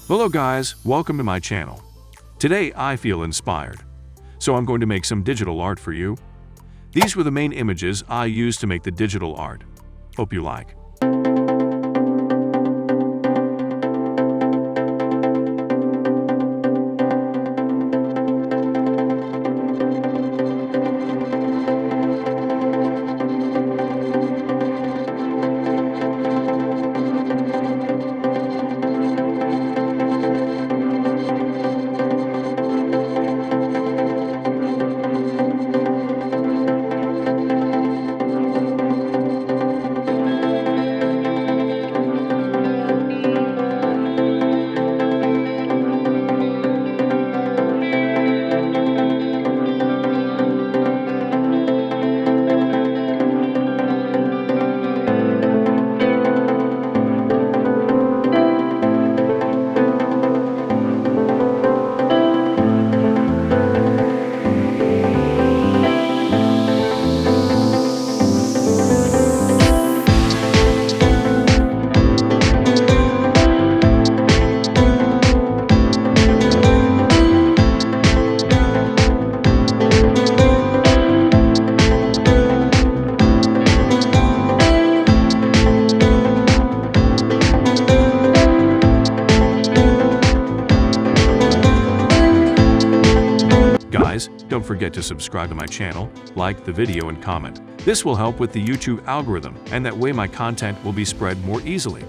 Hello guys, welcome to my channel. Today I feel inspired, so I'm going to make some digital art for you. These were the main images I used to make the digital art. Hope you like. Guys, don't forget to subscribe to my channel, like the video and comment. This will help with the YouTube algorithm, and that way my content will be spread more easily.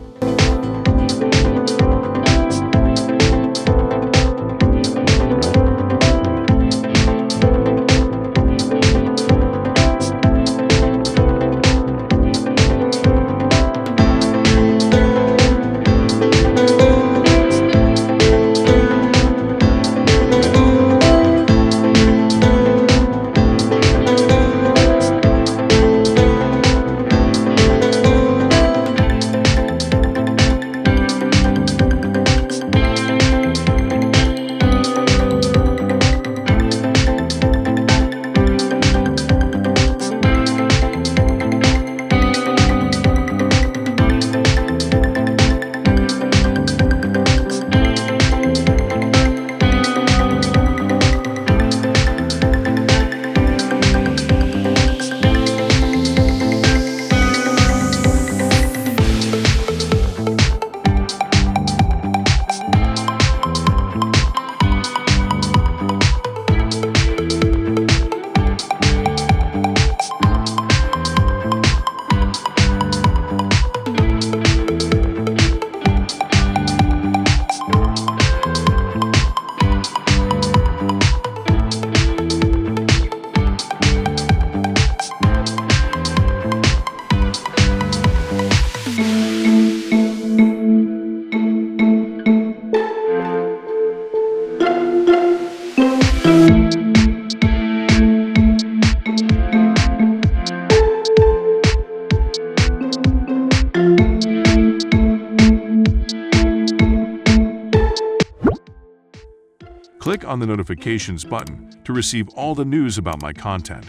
Click on the notifications button to receive all the news about my content.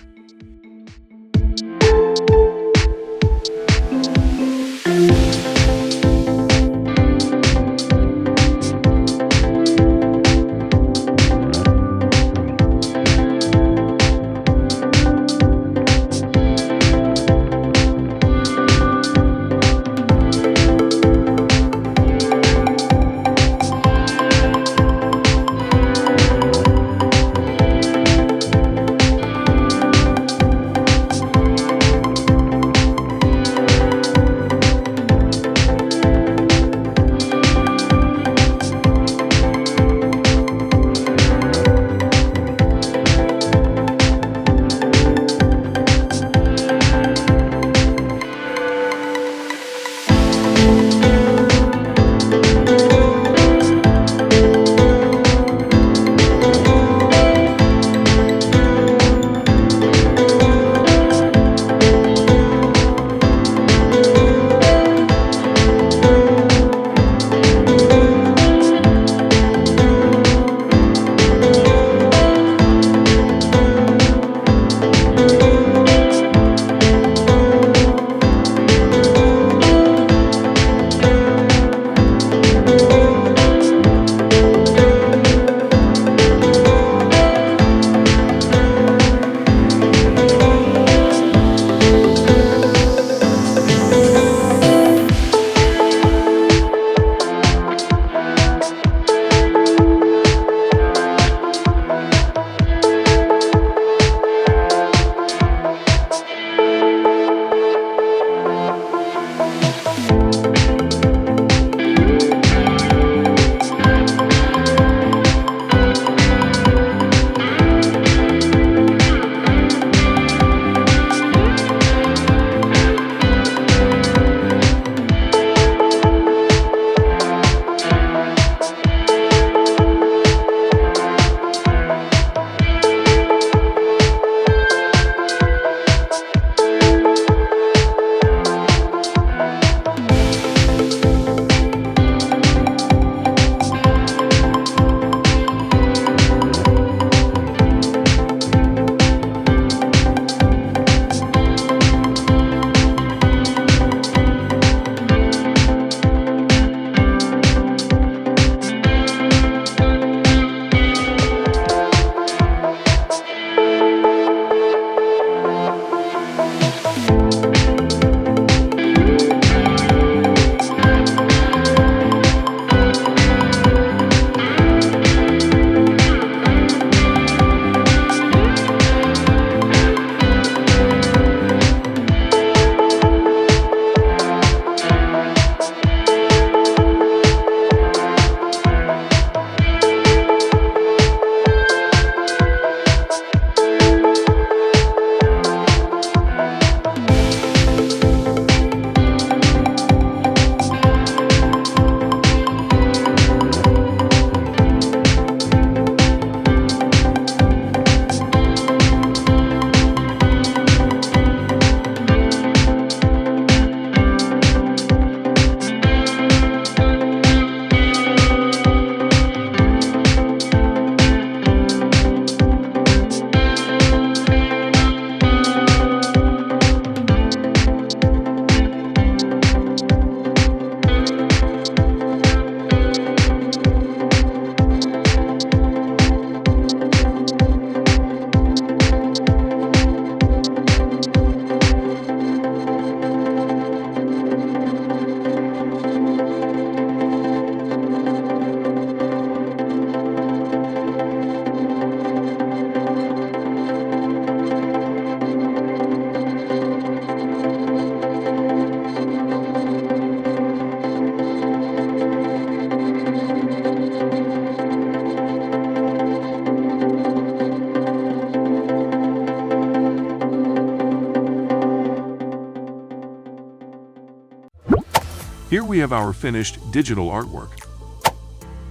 Here we have our finished digital artwork.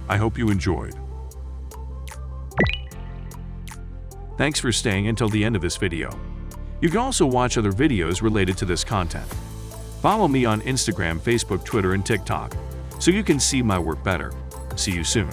I hope you enjoyed. Thanks for staying until the end of this video. You can also watch other videos related to this content. Follow me on Instagram, Facebook, Twitter, and TikTok so you can see my work better. See you soon.